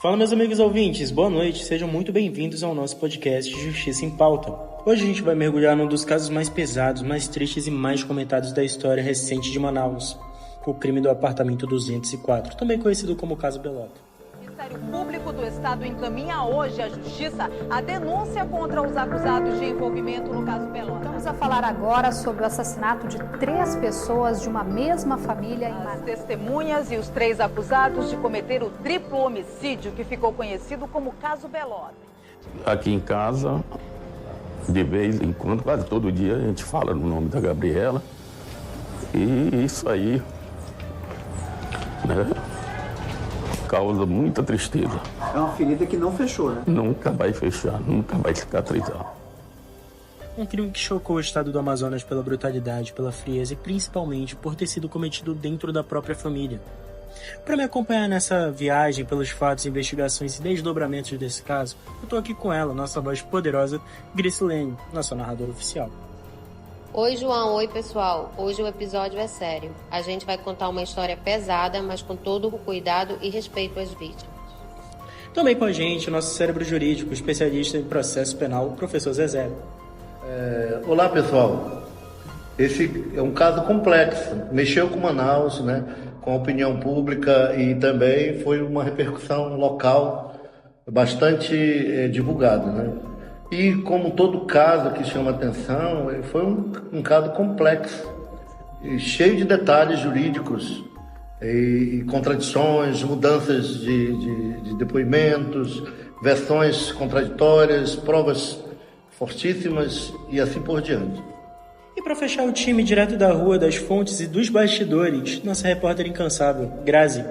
Fala, meus amigos ouvintes, boa noite, sejam muito bem-vindos ao nosso podcast Justiça em Pauta. Hoje a gente vai mergulhar num dos casos mais pesados, mais tristes e mais comentados da história recente de Manaus, o crime do apartamento 204, também conhecido como Caso Belota. O Ministério Público do Estado encaminha hoje à Justiça a denúncia contra os acusados de envolvimento no caso Belota. Vamos a falar agora sobre o assassinato de 3 pessoas de uma mesma família em Manaus. As testemunhas e os 3 acusados de cometer o triplo homicídio que ficou conhecido como Caso Belota. Aqui em casa, de vez em quando, quase todo dia, a gente fala no nome da Gabriela. E isso aí, né, causa muita tristeza. É uma ferida que não fechou, né? Nunca vai fechar, nunca vai cicatrizar. Um crime que chocou o estado do Amazonas pela brutalidade, pela frieza e principalmente por ter sido cometido dentro da própria família. Para me acompanhar nessa viagem pelos fatos, investigações e desdobramentos desse caso, eu tô aqui com ela, nossa voz poderosa, Gracilene, nossa narradora oficial. Oi, João. Oi, pessoal. Hoje o episódio é sério. A gente vai contar uma história pesada, mas com todo o cuidado e respeito às vítimas. Também com a gente, o nosso cérebro jurídico, especialista em processo penal, o professor Zezé. Olá, pessoal. Esse é um caso complexo. Mexeu com Manaus, né, com a opinião pública e também foi uma repercussão local bastante divulgada, né? E como todo caso que chama atenção, foi um caso complexo, e cheio de detalhes jurídicos, e contradições, mudanças de depoimentos, versões contraditórias, provas fortíssimas e assim por diante. E para fechar o time direto da rua, das fontes e dos bastidores, nossa repórter incansável, Grazi.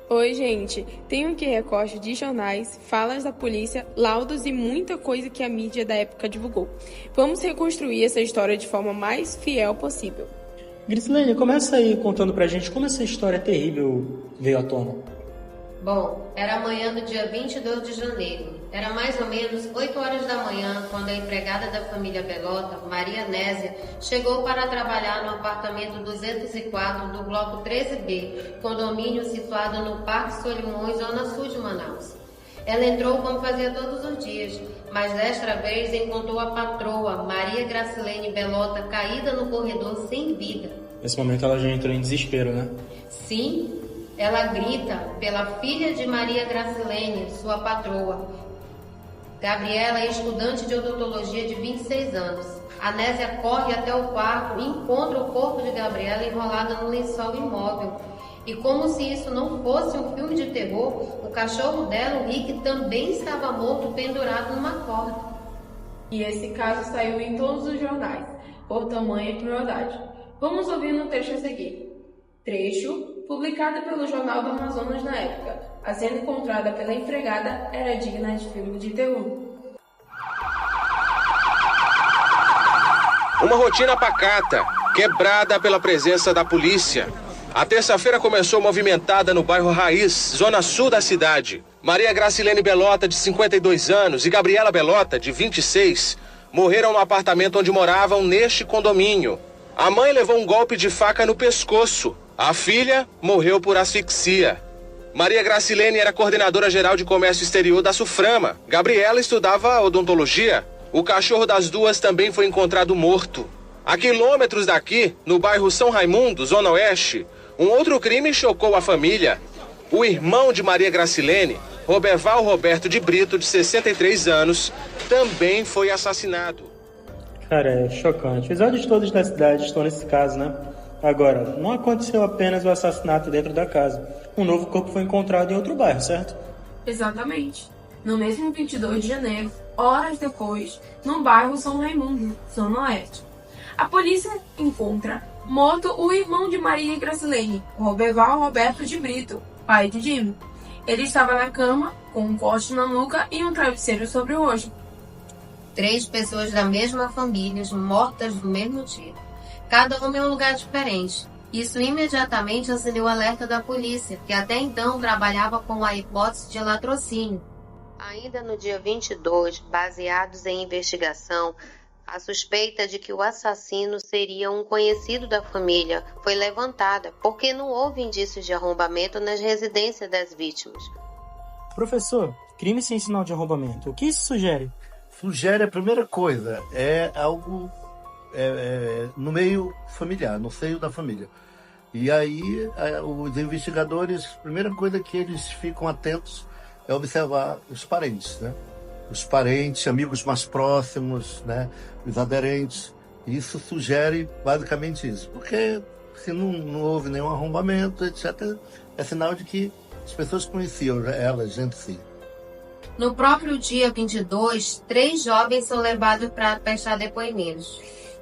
Oi, gente. Tenho aqui recorte de jornais, falas da polícia, laudos e muita coisa que a mídia da época divulgou. Vamos reconstruir essa história de forma mais fiel possível. Gracilene, começa aí contando pra gente como essa história terrível veio à tona. Bom, era amanhã do dia 22 de janeiro. Era mais ou menos 8 horas da manhã quando a empregada da família Belota, Maria Nésia, chegou para trabalhar no apartamento 204 do bloco 13B, condomínio situado no Parque Solimões, zona sul de Manaus. Ela entrou como fazia todos os dias, mas desta vez encontrou a patroa, Maria Gracilene Belota, caída no corredor sem vida. Nesse momento ela já entrou em desespero, né? Sim, ela grita pela filha de Maria Gracilene, sua patroa. Gabriela é estudante de odontologia de 26 anos. A Nésia corre até o quarto e encontra o corpo de Gabriela enrolada no lençol imóvel. E como se isso não fosse um filme de terror, o cachorro dela, o Rick, também estava morto pendurado numa corda. E esse caso saiu em todos os jornais, por tamanha crueldade. Vamos ouvir no trecho a seguir. Trecho publicado pelo Jornal do Amazonas na época. A cena encontrada pela empregada era digna de filme de terror. Uma rotina pacata, quebrada pela presença da polícia. A terça-feira começou movimentada no bairro Raiz, zona sul da cidade. Maria Gracilene Belota, de 52 anos, e Gabriela Belota, de 26, morreram no apartamento onde moravam neste condomínio. A mãe levou um golpe de faca no pescoço. A filha morreu por asfixia. Maria Gracilene era coordenadora geral de comércio exterior da Suframa. Gabriela estudava odontologia. O cachorro das duas também foi encontrado morto. A quilômetros daqui, no bairro São Raimundo, zona oeste, um outro crime chocou a família. O irmão de Maria Gracilene, Roberval Roberto de Brito, de 63 anos, também foi assassinado. Cara, é chocante. Os olhos todos da cidade estão nesse caso, né? Agora, não aconteceu apenas o assassinato dentro da casa. Um novo corpo foi encontrado em outro bairro, certo? Exatamente. No mesmo 22 de janeiro, horas depois, no bairro São Raimundo, zona oeste. A polícia encontra morto o irmão de Maria Gracilene, Roberval Roberto de Brito, pai de Dino. Ele estava na cama, com um corte na nuca e um travesseiro sobre o rosto. 3 pessoas da mesma família, mortas do mesmo tiro. Cada uma em um lugar diferente. Isso imediatamente acendeu o alerta da polícia, que até então trabalhava com a hipótese de latrocínio. Ainda no dia 22, baseados em investigação, a suspeita de que o assassino seria um conhecido da família foi levantada, porque não houve indícios de arrombamento nas residências das vítimas. Professor, crime sem sinal de arrombamento, o que isso sugere? Sugere a primeira coisa, é algo no meio familiar, no seio da família. E aí os investigadores, a primeira coisa que eles ficam atentos é observar os parentes, né? Os parentes, amigos mais próximos, né? Os aderentes. Isso sugere basicamente isso. Porque se não houve nenhum arrombamento, etc., é sinal de que as pessoas conheciam elas entre si. No próprio dia 22, 3 jovens são levados para prestar depoimentos.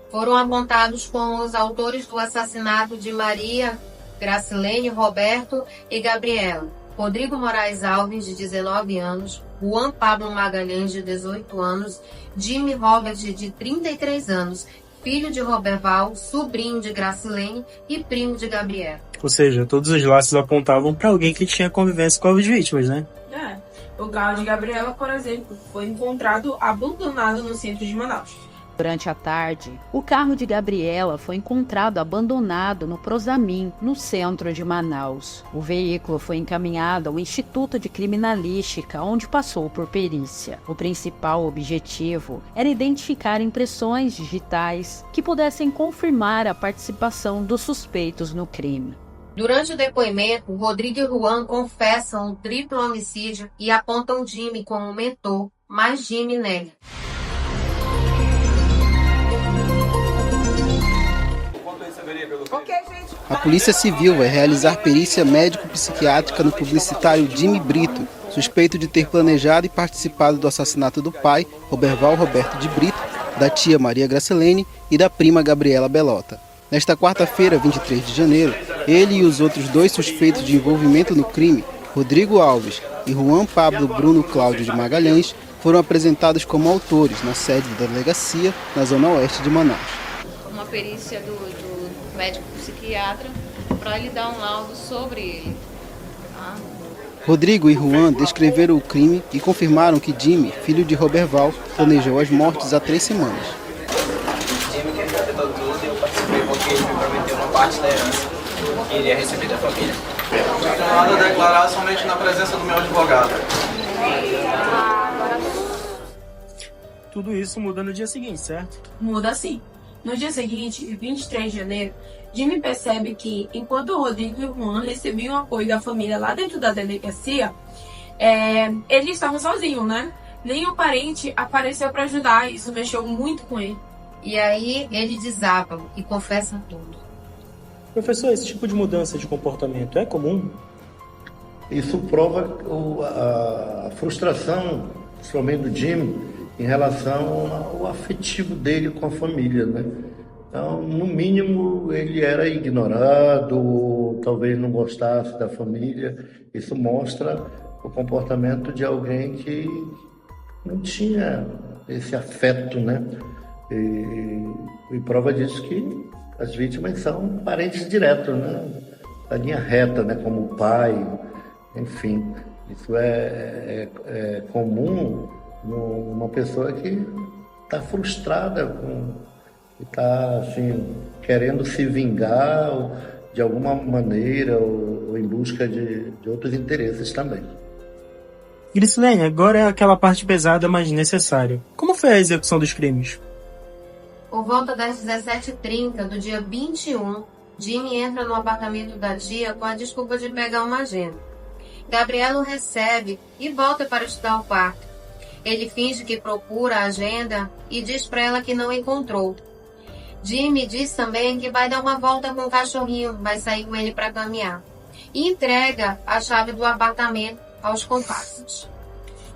Foram apontados como os autores do assassinato de Maria Gracilene, Roberto e Gabriela. Rodrigo Moraes Alves, de 19 anos, Juan Pablo Magalhães, de 18 anos, Jimmy Robert, de 33 anos, filho de Roberval, sobrinho de Gracilene e primo de Gabriela. Ou seja, todos os laços apontavam para alguém que tinha convivência com as vítimas, né? O carro de Gabriela, por exemplo, foi encontrado abandonado no centro de Manaus. Durante a tarde, o carro de Gabriela foi encontrado abandonado no Prosamin, no centro de Manaus. O veículo foi encaminhado ao Instituto de Criminalística, onde passou por perícia. O principal objetivo era identificar impressões digitais que pudessem confirmar a participação dos suspeitos no crime. Durante o depoimento, Rodrigo e Juan confessam um triplo homicídio e apontam Jimmy como mentor, mas Jimmy nega. A Polícia Civil vai realizar perícia médico-psiquiátrica no publicitário Jimmy Brito, suspeito de ter planejado e participado do assassinato do pai, Roberval Roberto de Brito, da tia Maria Gracilene e da prima Gabriela Belota. Nesta quarta-feira, 23 de janeiro, ele e os outros 2 suspeitos de envolvimento no crime, Rodrigo Alves e Juan Pablo Bruno Cláudio de Magalhães, foram apresentados como autores na sede da delegacia, na zona oeste de Manaus. Uma perícia do médico psiquiatra para ele dar um laudo sobre ele. Rodrigo e Juan descreveram o crime e confirmaram que Jimmy, filho de Roberval, planejou as mortes há 3 semanas. Jimmy que encabeçou tudo e eu participei porque ele me prometeu uma parte da herança que ele ia receber da família. Eu fui chamado a declarar somente na presença do meu advogado. Tudo isso muda no dia seguinte, certo? Muda sim. No dia seguinte, 23 de janeiro, Jimmy percebe que, enquanto Rodrigo e Juan recebiam apoio da família lá dentro da delegacia, eles estavam sozinhos, né? Nenhum parente apareceu para ajudar, isso mexeu muito com ele. E aí ele desaba e confessa tudo. Professor, esse tipo de mudança de comportamento é comum? Isso prova a frustração, principalmente do Jimmy, em relação ao afetivo dele com a família, né? Então, no mínimo, ele era ignorado, ou talvez não gostasse da família. Isso mostra o comportamento de alguém que não tinha esse afeto, né? E prova disso que as vítimas são parentes diretos, né? Da linha reta, né? Como o pai, enfim. Isso é comum numa pessoa que está frustrada, que está assim, querendo se vingar de alguma maneira ou em busca de outros interesses também. Gracilene, agora é aquela parte pesada, mas necessária. Como foi a execução dos crimes? Por volta das 17h30 do dia 21, Jimmy entra no apartamento da tia com a desculpa de pegar uma agenda. Gabriela o recebe e volta para estudar o quarto. Ele finge que procura a agenda e diz para ela que não encontrou. Jimmy diz também que vai dar uma volta com o cachorrinho, vai sair com ele para caminhar. E entrega a chave do apartamento aos comparsas.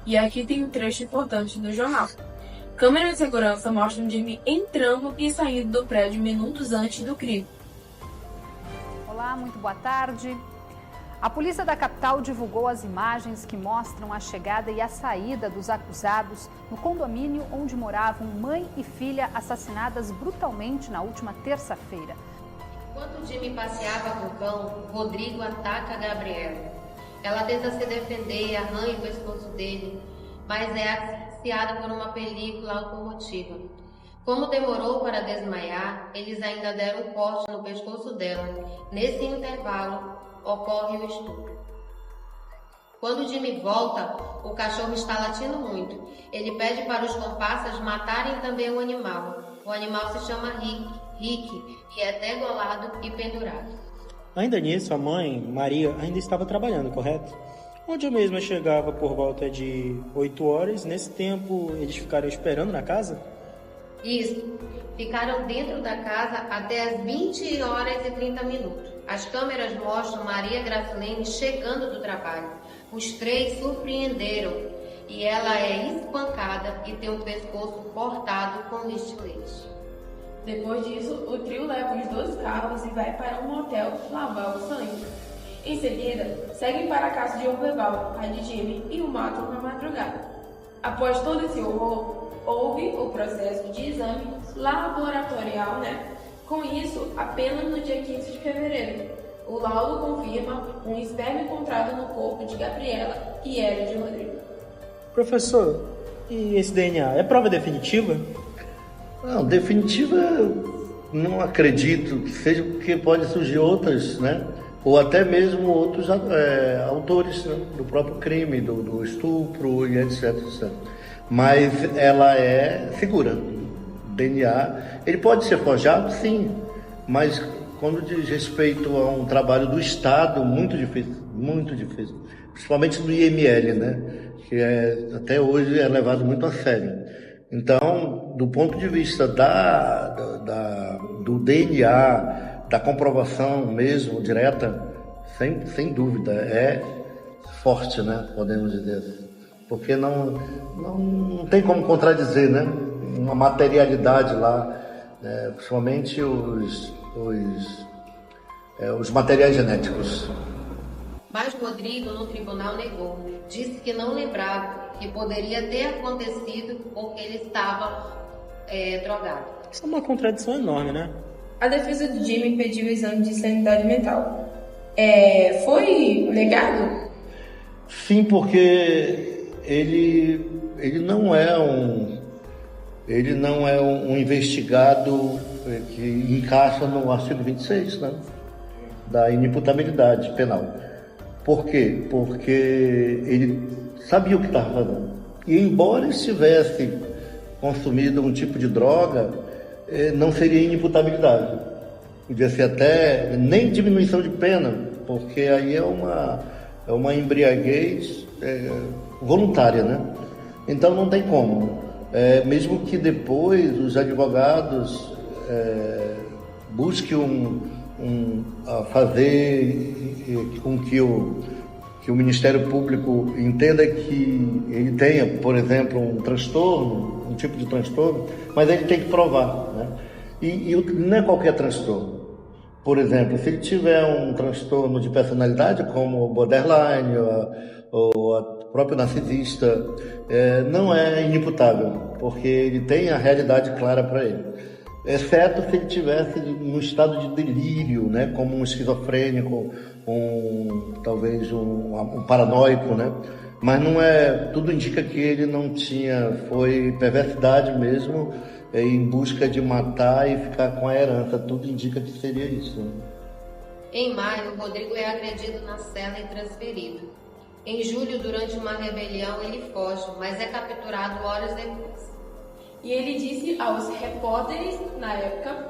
E aqui tem um trecho importante do jornal. Câmeras de segurança mostram Jimmy entrando e saindo do prédio minutos antes do crime. Olá, muito boa tarde. A polícia da capital divulgou as imagens que mostram a chegada e a saída dos acusados no condomínio onde moravam mãe e filha assassinadas brutalmente na última terça-feira. Enquanto Jimmy passeava com o cão, Rodrigo ataca a Gabriela. Ela tenta se defender e arranha o pescoço dele, mas é asfixiada por uma película automotiva. Como demorou para desmaiar, eles ainda deram um corte no pescoço dela. Nesse intervalo, ocorre o estupro. Quando Jimmy volta, o cachorro está latindo muito. Ele pede para os comparsas matarem também o animal. O animal se chama Rick, e é degolado e pendurado. Ainda nisso, a mãe, Maria, ainda estava trabalhando, correto? Onde eu mesma chegava por volta de 8 horas. Nesse tempo, eles ficaram esperando na casa? Isso. Ficaram dentro da casa até as 20 horas e 30 minutos. As câmeras mostram Maria Gracilene chegando do trabalho. Os 3 surpreenderam e ela é espancada e tem o pescoço cortado com estilete. Depois disso, o trio leva os 2 carros e vai para um motel lavar o sangue. Em seguida, seguem para a casa de Orbeval, pai de Jimmy, e o matam na madrugada. Após todo esse horror, houve o processo de exame laboratorial, Com isso, apenas no dia 15 de fevereiro. O laudo confirma um esperma encontrado no corpo de Gabriela e era de Rodrigo. Professor, e esse DNA é prova definitiva? Não, definitiva não acredito que seja, porque pode surgir outras, ou até mesmo outros autores do próprio crime, do estupro e etc. Mas ela é segura. DNA, ele pode ser forjado, sim, mas quando diz respeito a um trabalho do Estado, muito difícil, principalmente do IML, que até hoje é levado muito a sério. Então, do ponto de vista do DNA, da comprovação mesmo, direta, sem dúvida, é forte, podemos dizer. Porque não tem como contradizer, uma materialidade lá, principalmente os materiais genéticos. Mas Rodrigo, no tribunal, negou. Disse que não lembrava, que poderia ter acontecido porque ele estava drogado. Isso é uma contradição enorme, A defesa do Jimmy pediu o exame de sanidade mental. Foi negado? Sim, porque ele não é um investigado que encaixa no artigo 26, da inimputabilidade penal. Por quê? Porque ele sabia o que estava fazendo. E embora estivesse consumido um tipo de droga, não seria inimputabilidade. Podia ser até nem diminuição de pena, porque aí é uma embriaguez voluntária, Então não tem como. Mesmo que depois os advogados busquem fazer com que o Ministério Público entenda que ele tenha, por exemplo, um transtorno, um tipo de transtorno, mas ele tem que provar, E não é qualquer transtorno. Por exemplo, se ele tiver um transtorno de personalidade, como o borderline ou a próprio narcisista, não é inimputável, porque ele tem a realidade clara para ele. Exceto se ele estivesse no estado de delírio, como um esquizofrênico, talvez um paranoico, Mas não é. Tudo indica que ele não tinha, foi perversidade mesmo, em busca de matar e ficar com a herança. Tudo indica que seria isso. Em maio, Rodrigo é agredido na cela e transferido. Em julho, durante uma rebelião, ele foge, mas é capturado horas depois. E ele disse aos repórteres, na época,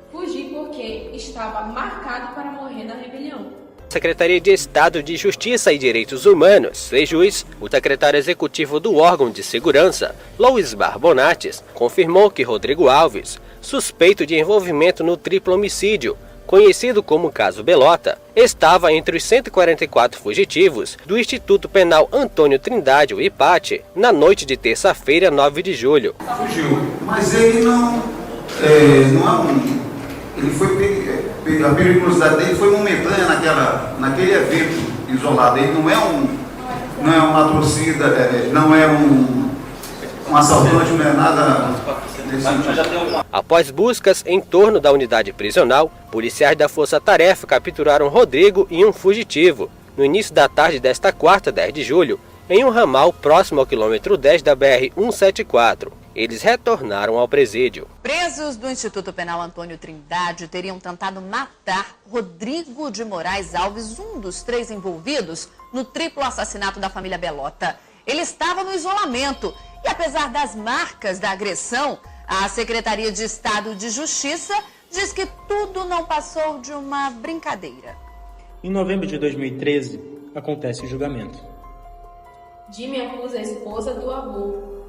fugir porque estava marcado para morrer na rebelião. Secretaria de Estado de Justiça e Direitos Humanos, SEJUS, o secretário executivo do órgão de segurança, Luiz Barbonates, confirmou que Rodrigo Alves, suspeito de envolvimento no triplo homicídio, conhecido como caso Belota, estava entre os 144 fugitivos do Instituto Penal Antônio Trindade, o IPAT, na noite de terça-feira, 9 de julho. Fugiu, mas ele não ele foi a periculosidade dele foi momentânea naquele evento isolado. Ele não é uma torcida, não é um assaltante, não é nada desse tipo. Após buscas em torno da unidade prisional, policiais da Força Tarefa capturaram Rodrigo e um fugitivo no início da tarde desta quarta, 10 de julho, em um ramal próximo ao quilômetro 10 da BR-174. Eles retornaram ao presídio. Presos do Instituto Penal Antônio Trindade teriam tentado matar Rodrigo de Moraes Alves, um dos 3 envolvidos no triplo assassinato da família Bellota. Ele estava no isolamento e, apesar das marcas da agressão, a Secretaria de Estado de Justiça diz que tudo não passou de uma brincadeira. Em novembro de 2013, acontece o julgamento. Jimmy acusa a esposa do avô,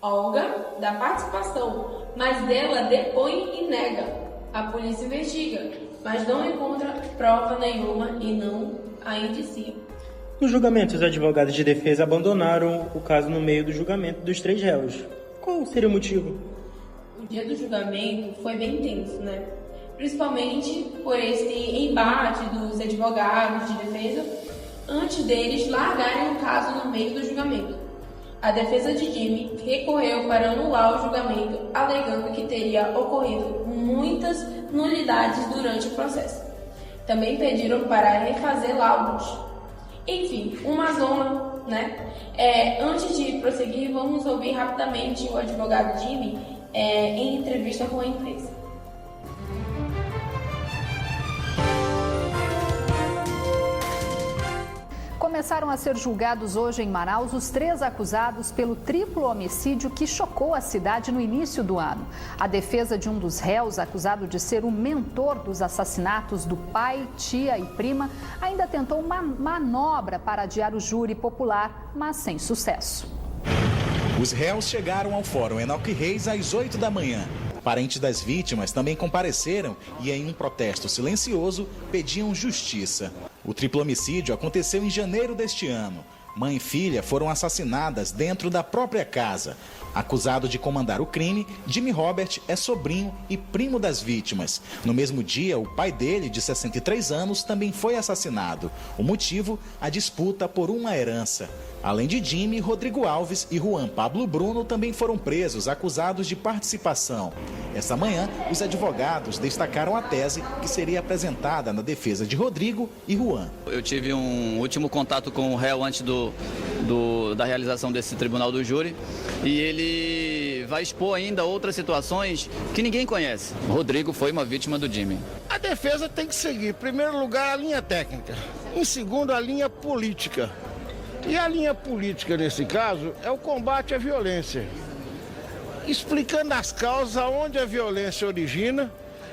Olga, da participação, mas dela depõe e nega. A polícia investiga, mas não encontra prova nenhuma e não a indicia. No julgamento, os advogados de defesa abandonaram o caso no meio do julgamento dos 3 réus. Qual seria o motivo? O dia do julgamento foi bem tenso, né? Principalmente por esse embate dos advogados de defesa antes deles largarem o caso no meio do julgamento. A defesa de Jimmy recorreu para anular o julgamento, alegando que teria ocorrido muitas nulidades durante o processo. Também pediram para refazer laudos. Enfim, uma zona, né? Antes de prosseguir, vamos ouvir rapidamente o advogado Jimmy em entrevista com a imprensa. Começaram a ser julgados hoje em Manaus os 3 acusados pelo triplo homicídio que chocou a cidade no início do ano. A defesa de um dos réus, acusado de ser o mentor dos assassinatos do pai, tia e prima, ainda tentou uma manobra para adiar o júri popular, mas sem sucesso. Os réus chegaram ao Fórum Enoque Reis às 8 da manhã. Parentes das vítimas também compareceram e, em um protesto silencioso, pediam justiça. O triplo homicídio aconteceu em janeiro deste ano. Mãe e filha foram assassinadas dentro da própria casa. Acusado de comandar o crime, Jimmy Robert é sobrinho e primo das vítimas. No mesmo dia, o pai dele, de 63 anos, também foi assassinado. O motivo, a disputa por uma herança. Além de Jimmy, Rodrigo Alves e Juan Pablo Bruno também foram presos, acusados de participação. Essa manhã, os advogados destacaram a tese que seria apresentada na defesa de Rodrigo e Juan. Eu tive um último contato com o réu antes da realização desse tribunal do júri e ele vai expor ainda outras situações que ninguém conhece. Rodrigo foi uma vítima do Jimmy. A defesa tem que seguir, em primeiro lugar, a linha técnica, em segundo, a linha política. E a linha política, nesse caso, é o combate à violência, explicando as causas aonde a violência origina.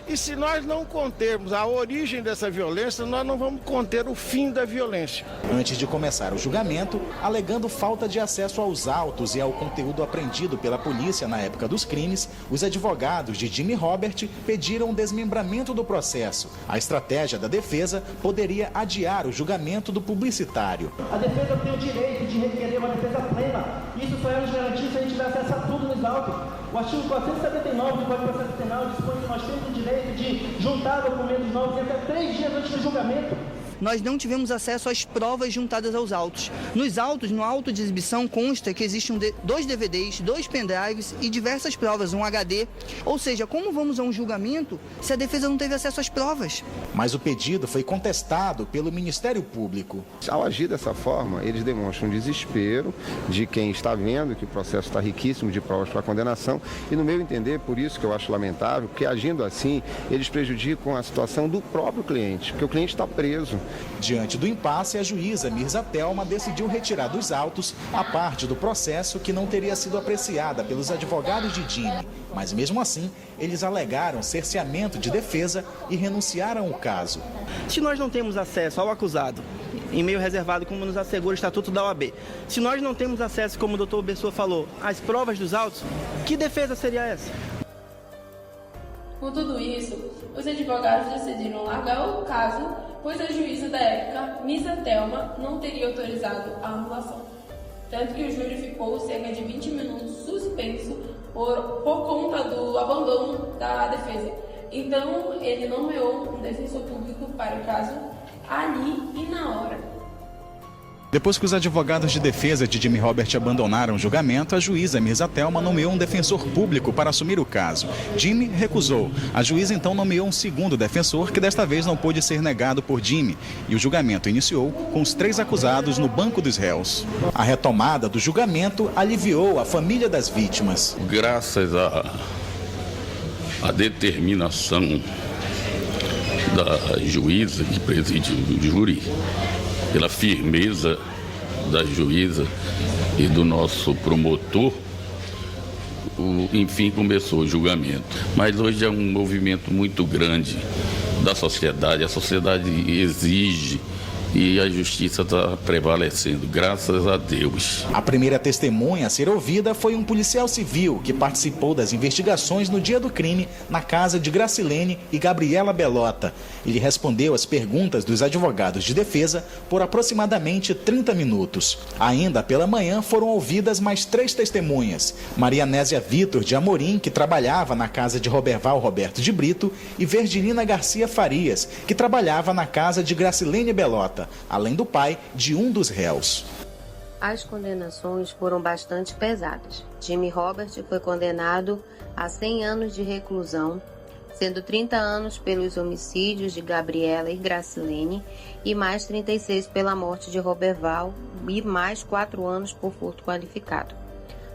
E se nós não contermos a origem dessa violência, nós não vamos conter o fim da violência. Antes de começar o julgamento, alegando falta de acesso aos autos e ao conteúdo apreendido pela polícia na época dos crimes, os advogados de Jimmy Robert pediram o desmembramento do processo. A estratégia da defesa poderia adiar o julgamento do publicitário. A defesa tem o direito de requerer uma defesa plena. Isso só é nos garantido se a gente tiver acesso a tudo nos autos. O artigo 479 do Código de Processo Penal dispõe que nós temos o direito de juntar documentos novos até 3 dias antes do julgamento. Nós não tivemos acesso às provas juntadas aos autos. Nos autos, no auto de exibição, consta que existem 2 DVDs, 2 pendrives e diversas provas, um HD. Ou seja, como vamos a um julgamento se a defesa não teve acesso às provas? Mas o pedido foi contestado pelo Ministério Público. Ao agir dessa forma, eles demonstram desespero de quem está vendo que o processo está riquíssimo de provas para condenação e, no meu entender, por isso que eu acho lamentável, que agindo assim, eles prejudicam a situação do próprio cliente, porque o cliente está preso. Diante do impasse, a juíza Mirza Thelma decidiu retirar dos autos a parte do processo que não teria sido apreciada pelos advogados de Jimmy. Mas mesmo assim, eles alegaram cerceamento de defesa e renunciaram ao caso. Se nós não temos acesso ao acusado em meio reservado, como nos assegura o Estatuto da OAB, se nós não temos acesso, como o doutor Bessua falou, às provas dos autos, que defesa seria essa? Com tudo isso, os advogados decidiram largar o caso, pois a juíza da época, Mirza Thelma, não teria autorizado a anulação. Tanto que o júri ficou cerca de 20 minutos suspenso por conta do abandono da defesa. Então, ele nomeou um defensor público para o caso ali e na hora. Depois que os advogados de defesa de Jimmy Robert abandonaram o julgamento, a juíza Mirza Thelma nomeou um defensor público para assumir o caso. Jimmy recusou. A juíza então nomeou um segundo defensor, que desta vez não pôde ser negado por Jimmy. E o julgamento iniciou com os 3 acusados no banco dos réus. A retomada do julgamento aliviou a família das vítimas. Graças à determinação da juíza que preside o júri, pela firmeza da juíza e do nosso promotor, enfim, começou o julgamento. Mas hoje é um movimento muito grande da sociedade. A sociedade exige e a justiça está prevalecendo, graças a Deus. A primeira testemunha a ser ouvida foi um policial civil que participou das investigações no dia do crime na casa de Gracilene e Gabriela Bellota. Ele respondeu às perguntas dos advogados de defesa por aproximadamente 30 minutos. Ainda pela manhã foram ouvidas mais 3 testemunhas: Maria Nésia Vitor de Amorim, que trabalhava na casa de Roberval Roberto de Brito, e Verdilina Garcia Farias, que trabalhava na casa de Gracilene Bellota, além do pai de um dos réus. As condenações foram bastante pesadas. Jimmy Robert foi condenado a 100 anos de reclusão, sendo 30 anos pelos homicídios de Gabriela e Gracilene e mais 36 pela morte de Roberval e mais 4 anos por furto qualificado.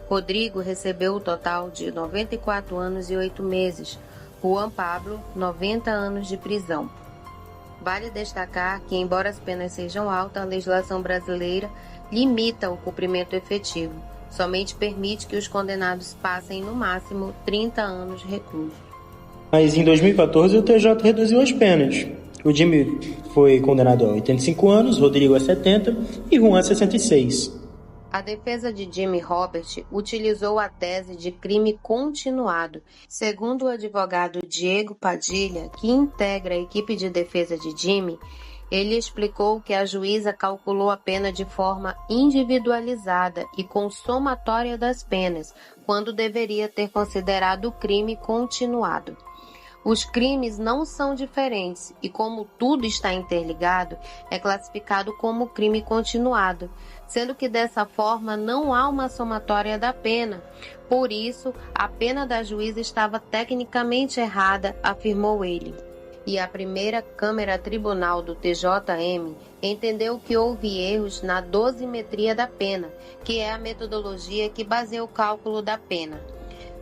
Rodrigo recebeu o total de 94 anos e 8 meses. Juan Pablo, 90 anos de prisão. Vale destacar que, embora as penas sejam altas, a legislação brasileira limita o cumprimento efetivo. Somente permite que os condenados passem, no máximo, 30 anos de recluso. Mas em 2014 o TJ reduziu as penas. O Jimmy foi condenado a 85 anos, Rodrigo a 70 e Juan a 66. A defesa de Jimmy Robert utilizou a tese de crime continuado. Segundo o advogado Diego Padilha, que integra a equipe de defesa de Jimmy, ele explicou que a juíza calculou a pena de forma individualizada e com somatória das penas, quando deveria ter considerado o crime continuado. Os crimes não são diferentes e, como tudo está interligado, é classificado como crime continuado, sendo que dessa forma não há uma somatória da pena. Por isso, a pena da juíza estava tecnicamente errada, afirmou ele. E a primeira Câmara Tribunal do TJM entendeu que houve erros na dosimetria da pena, que é a metodologia que baseia o cálculo da pena.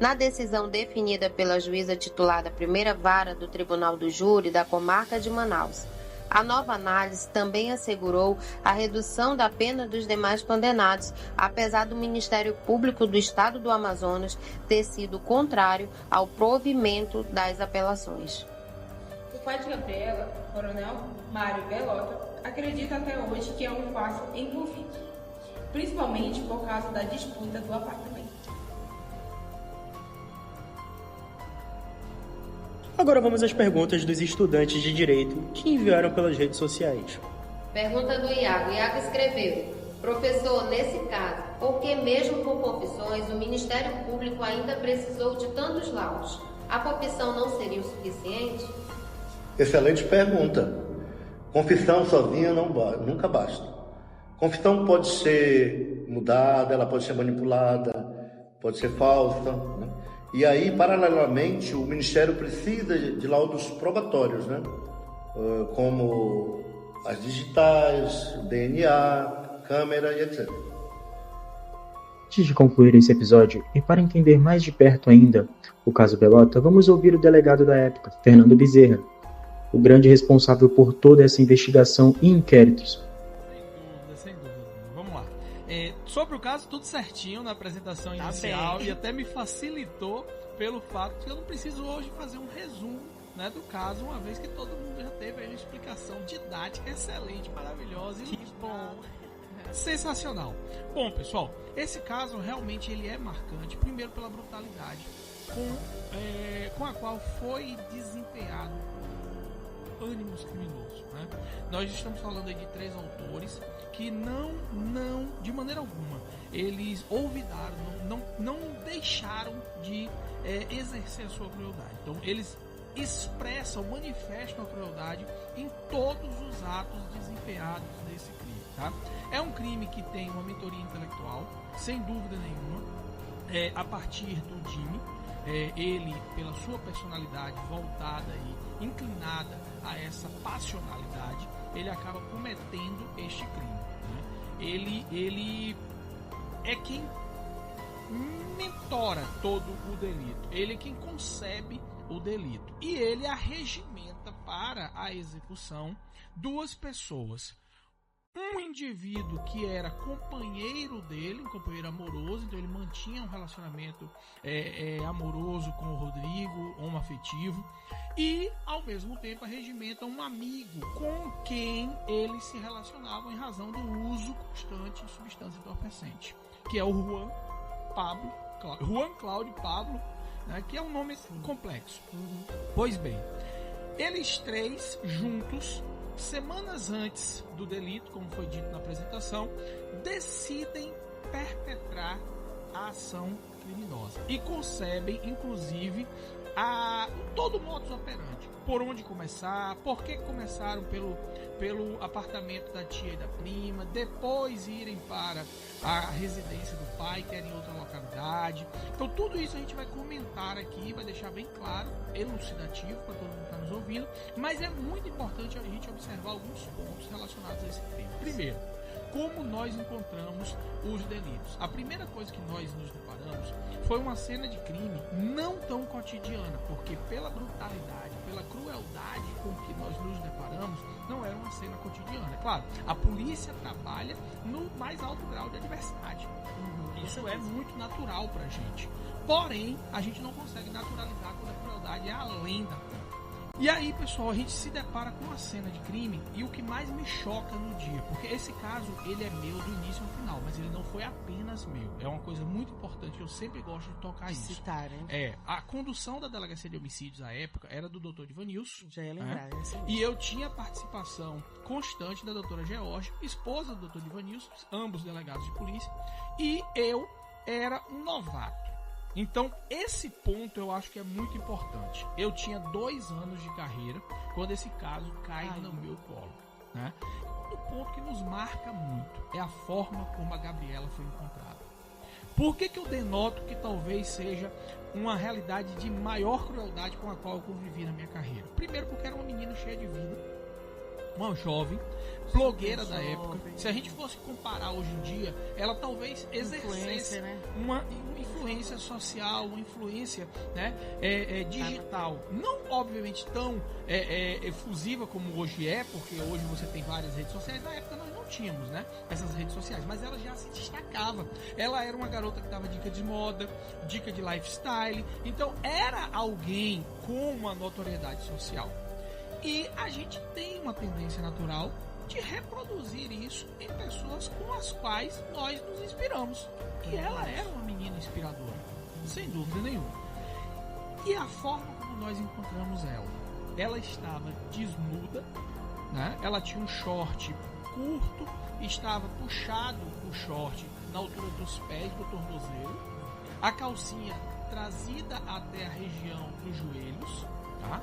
Na decisão definida pela juíza titular da primeira vara do Tribunal do Júri da Comarca de Manaus, a nova análise também assegurou a redução da pena dos demais condenados, apesar do Ministério Público do Estado do Amazonas ter sido contrário ao provimento das apelações. O pai de Gabriela, Coronel Mário Bellota, acredita até hoje que é um fato envolvido, principalmente por causa da disputa do apartamento. Agora vamos às perguntas dos estudantes de Direito que enviaram pelas redes sociais. Pergunta do Iago. Iago escreveu: professor, nesse caso, por que mesmo com confissões o Ministério Público ainda precisou de tantos laudos? A confissão não seria o suficiente? Excelente pergunta. Confissão sozinha nunca basta. Confissão pode ser mudada, ela pode ser manipulada, pode ser falsa, né? E aí, paralelamente, o Ministério precisa de laudos probatórios, né? Como as digitais, DNA, câmera e etc. Antes de concluir esse episódio, e para entender mais de perto ainda o caso Bellota, vamos ouvir o delegado da época, Fernando Bezerra, o grande responsável por toda essa investigação e inquéritos. Sem dúvida. Vamos lá. Sobre o caso, tudo certinho na apresentação inicial e até me facilitou pelo fato que eu não preciso hoje fazer um resumo, né, do caso, uma vez que todo mundo já teve aí uma explicação didática excelente, maravilhosa e bom. Sensacional. Bom, pessoal, esse caso realmente ele é marcante, primeiro pela brutalidade com a qual foi desempenhado ânimos criminosos, né? Nós estamos falando aí de 3 autores que não, de maneira alguma, eles olvidaram, não deixaram de exercer a sua crueldade. Então, eles expressam, manifestam a crueldade em todos os atos desempenhados desse crime, tá? É um crime que tem uma mentoria intelectual, sem dúvida nenhuma, a partir do Jimmy. Ele, pela sua personalidade voltada e inclinada a essa passionalidade, ele acaba cometendo este crime, né? Ele é quem mentora todo o delito, ele é quem concebe o delito e ele arregimenta para a execução 2 pessoas. um indivíduo que era companheiro dele, um companheiro amoroso, então ele mantinha um relacionamento amoroso com o Rodrigo, homoafetivo, e ao mesmo tempo arregimenta um amigo com quem eles se relacionavam em razão do uso constante de substância entorpecente, que é o Juan Cláudio Pablo, né, que é um nome complexo. Pois bem, eles três juntos, semanas antes do delito, como foi dito na apresentação, decidem perpetrar a ação criminosa e concebem, inclusive, todo o modus operandi. Por onde começar, por que começaram pelo apartamento da tia e da prima, depois irem para a residência do pai, que era em outra localidade. Então tudo isso a gente vai comentar aqui, vai deixar bem claro, elucidativo para todo mundo que está nos ouvindo, mas é muito importante a gente observar alguns pontos relacionados a esse tema. Primeiro, como nós encontramos os delitos. A primeira coisa que nós nos deparamos foi uma cena de crime não tão cotidiana, porque pela brutalidade, pela crueldade com que nós nos deparamos, não era uma cena cotidiana. Claro, a polícia trabalha no mais alto grau de adversidade. Isso é muito natural pra gente. Porém, a gente não consegue naturalizar quando a crueldade é além da conta. E aí, pessoal, a gente se depara com uma cena de crime e o que mais me choca no dia, porque esse caso, ele é meu do início ao final, mas ele não foi apenas meu. É uma coisa muito importante, eu sempre gosto de tocar isso. Citar, hein? A condução da Delegacia de Homicídios à época era do Dr. Ivanilson. Já ia lembrar, E eu tinha participação constante da doutora George, esposa do Dr. Ivanilson, ambos delegados de polícia, e eu era um novato. Então, esse ponto eu acho que é muito importante. Eu tinha 2 anos de carreira quando esse caso cai no meu colo, né? O ponto que nos marca muito é a forma como a Gabriela foi encontrada. Por que eu denoto que talvez seja uma realidade de maior crueldade com a qual eu convivi na minha carreira? Primeiro, porque era uma menina cheia de vida, uma jovem, blogueira da época. Se a gente fosse comparar hoje em dia, ela talvez exercesse uma influência social, uma influência, né, digital. Não, obviamente, tão efusiva como hoje é, porque hoje você tem várias redes sociais. Na época nós não tínhamos, né, essas redes sociais, mas ela já se destacava. Ela era uma garota que dava dica de moda, dica de lifestyle. Então, era alguém com uma notoriedade social. E a gente tem uma tendência natural de reproduzir isso em pessoas com as quais nós nos inspiramos. E ela era uma menina inspiradora, sem dúvida nenhuma. E a forma como nós encontramos ela estava desnuda, né? Ela tinha um short curto, estava puxado o short na altura dos pés, do tornozelo, a calcinha trazida até a região dos joelhos, tá?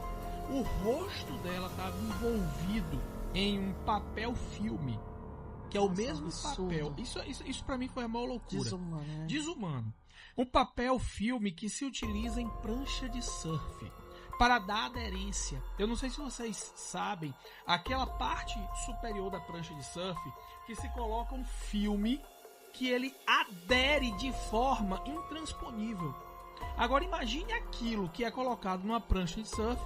O rosto dela estava envolvido em um papel filme, que é o mesmo papel. Isso para mim foi a maior loucura. Desumano, né? Desumano. Um papel filme que se utiliza em prancha de surf para dar aderência. Eu não sei se vocês sabem, aquela parte superior da prancha de surf que se coloca um filme que ele adere de forma intransponível. Agora imagine aquilo que é colocado numa prancha de surf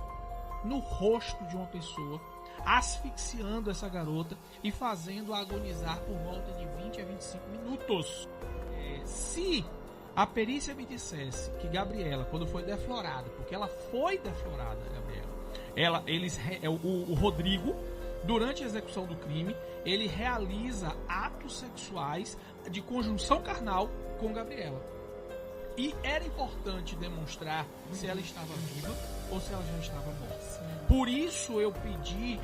no rosto de uma pessoa, asfixiando essa garota e fazendo-a agonizar por volta de 20 a 25 minutos. Se a perícia me dissesse que Gabriela, quando foi deflorada, porque ela foi deflorada, Gabriela, o Rodrigo, durante a execução do crime, ele realiza atos sexuais de conjunção carnal com Gabriela. E era importante demonstrar se ela estava viva ou se ela já estava morta. Por isso eu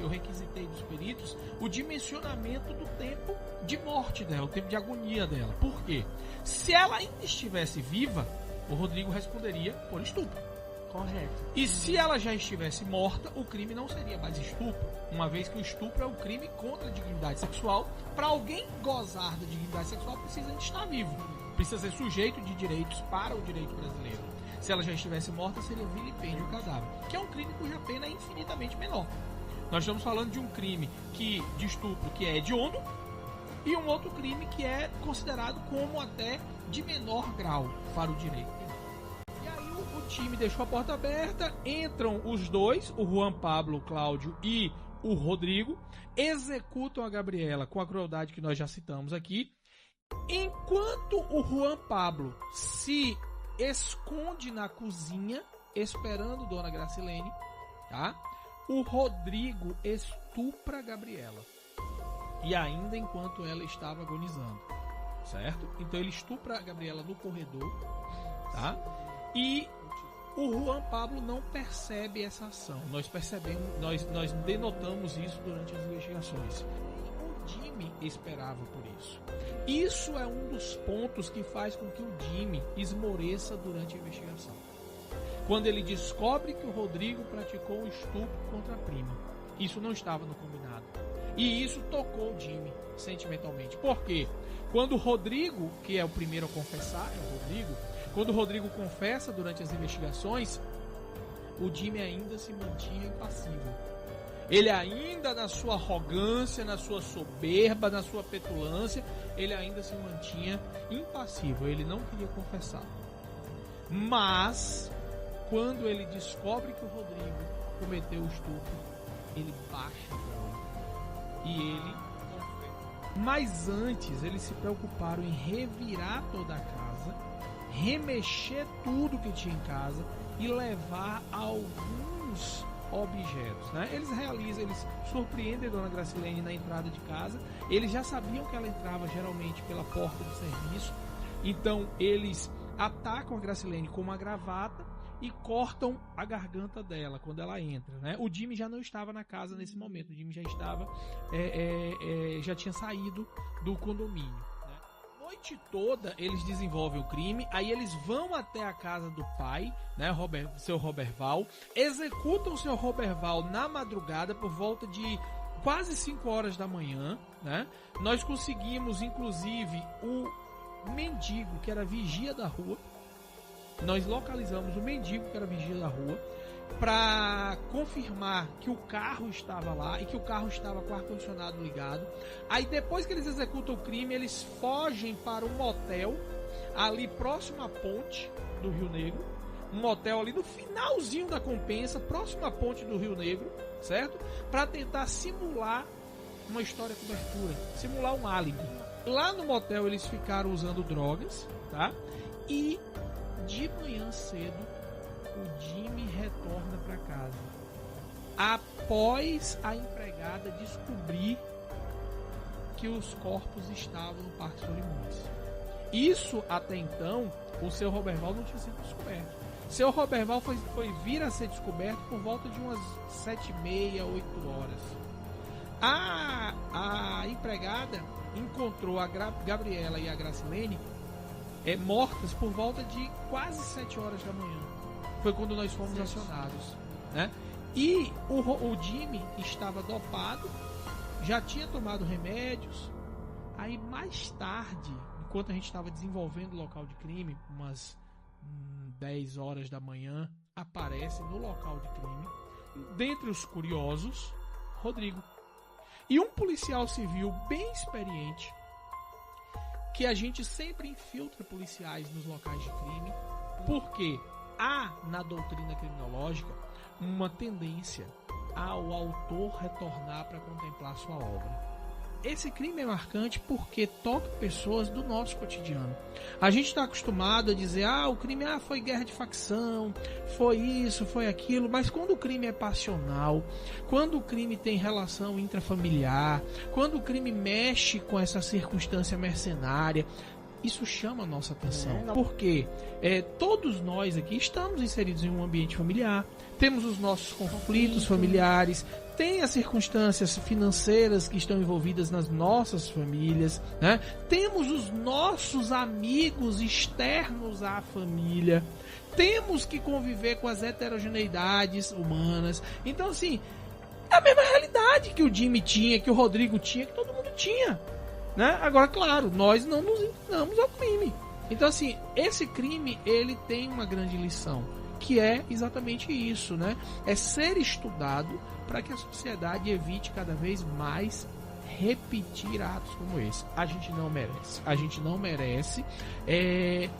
requisitei dos peritos o dimensionamento do tempo de morte dela, o tempo de agonia dela. Por quê? Se ela ainda estivesse viva, o Rodrigo responderia por estupro. Correto. E se ela já estivesse morta, o crime não seria mais estupro, uma vez que o estupro é um crime contra a dignidade sexual. Para alguém gozar da dignidade sexual, precisa de estar vivo. Precisa ser sujeito de direitos para o direito brasileiro. Se ela já estivesse morta, seria vilipêndio ao cadáver, que é um crime cuja pena é infinitamente menor. Nós estamos falando de um crime de estupro que é hediondo e um outro crime que é considerado como até de menor grau para o direito. E aí o time deixou a porta aberta, entram os dois, o Juan Pablo Cláudio e o Rodrigo, executam a Gabriela com a crueldade que nós já citamos aqui, enquanto o Juan Pablo se esconde na cozinha, esperando Dona Gracilene, tá? O Rodrigo estupra a Gabriela. E ainda enquanto ela estava agonizando, certo? Então ele estupra a Gabriela no corredor, tá? E o Juan Pablo não percebe essa ação. Nós percebemos, nós denotamos isso durante as investigações. O Jimmy esperava por isso. Isso é um dos pontos que faz com que o Jimmy esmoreça durante a investigação. Quando ele descobre que o Rodrigo praticou um estupro contra a prima. Isso não estava no combinado. E isso tocou o Jimmy sentimentalmente. Por quê? Quando o Rodrigo, que é o primeiro a confessar, quando o Rodrigo confessa durante as investigações, o Jimmy ainda se mantinha impassível. Ele ainda, na sua arrogância, na sua soberba, na sua petulância, ele ainda se mantinha impassível. Ele não queria confessar. Mas, quando ele descobre que o Rodrigo cometeu o estupro, ele baixa a bola. E ele confessa. Mas antes, eles se preocuparam em revirar toda a casa, remexer tudo que tinha em casa e levar alguns objetos, né? Eles surpreendem a Dona Gracilene na entrada de casa. Eles já sabiam que ela entrava geralmente pela porta do serviço, então eles atacam a Gracilene com uma gravata e cortam a garganta dela quando ela entra, né? O Jimmy já não estava na casa nesse momento. O Jimmy já estava já tinha saído do condomínio, né? A noite toda eles desenvolvem o crime. Aí eles vão até a casa do pai, né, seu Roberval, executam o seu Roberval na madrugada por volta de quase 5 horas da manhã, né? Nós conseguimos inclusive o mendigo que era vigia da rua. Nós localizamos o mendigo que era vigia da rua para confirmar que o carro estava lá e que o carro estava com o ar-condicionado ligado. Aí depois que eles executam o crime, eles fogem para um motel ali próximo à ponte do Rio Negro. Um motel ali no finalzinho da Compensa, próximo à ponte do Rio Negro, certo? Para tentar simular uma história cobertura, simular um álibi. Lá no motel eles ficaram usando drogas, tá? E de manhã cedo, o Jimmy retorna para casa. Após a empregada descobrir que os corpos estavam no Parque Solimões. Isso, até então, o seu Roberval não tinha sido descoberto. Seu Roberval foi vir a ser descoberto por volta de umas 7h30, 8 horas. A empregada encontrou a Gabriela e a Gracilene mortas por volta de quase 7 horas da manhã. Foi quando nós fomos acionados, né? E o Jimmy estava dopado, já tinha tomado remédios. Aí mais tarde, enquanto a gente estava desenvolvendo o local de crime, umas 10 horas da manhã, aparece no local de crime, dentre os curiosos, Rodrigo. E um policial civil bem experiente, que a gente sempre infiltra policiais nos locais de crime, porque há na doutrina criminológica uma tendência ao autor retornar para contemplar sua obra. Esse crime é marcante porque toca pessoas do nosso cotidiano. A gente está acostumado a dizer, o crime foi guerra de facção, foi isso, foi aquilo, mas quando o crime é passional, quando o crime tem relação intrafamiliar, quando o crime mexe com essa circunstância mercenária, isso chama a nossa atenção, porque todos nós aqui estamos inseridos em um ambiente familiar, temos os nossos conflitos familiares, tem as circunstâncias financeiras que estão envolvidas nas nossas famílias, né? Temos os nossos amigos externos à família, temos que conviver com as heterogeneidades humanas. Então, assim, é a mesma realidade que o Jimmy tinha, que o Rodrigo tinha, que todo mundo tinha, né? Agora, claro, nós não nos inclinamos ao crime. Então, assim, esse crime, ele tem uma grande lição, que é exatamente isso, né? É ser estudado para que a sociedade evite cada vez mais repetir atos como esse. A gente não merece. A gente não merece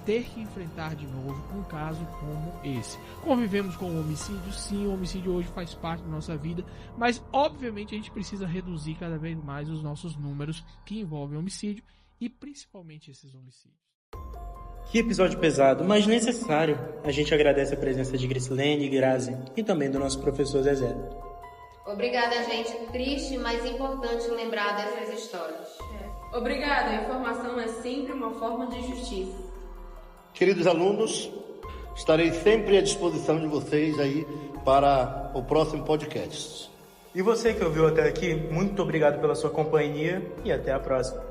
ter que enfrentar de novo um caso como esse. Convivemos com o homicídio, sim, o homicídio hoje faz parte da nossa vida, mas obviamente a gente precisa reduzir cada vez mais os nossos números que envolvem homicídio e principalmente esses homicídios. Que episódio pesado, mas necessário. A gente agradece a presença de Grislene, Grazi e também do nosso professor Zezé. Obrigada, gente. Triste, mas importante lembrar dessas histórias. Obrigada, a informação é sempre uma forma de justiça. Queridos alunos, estarei sempre à disposição de vocês aí para o próximo podcast. E você que ouviu até aqui, muito obrigado pela sua companhia e até a próxima.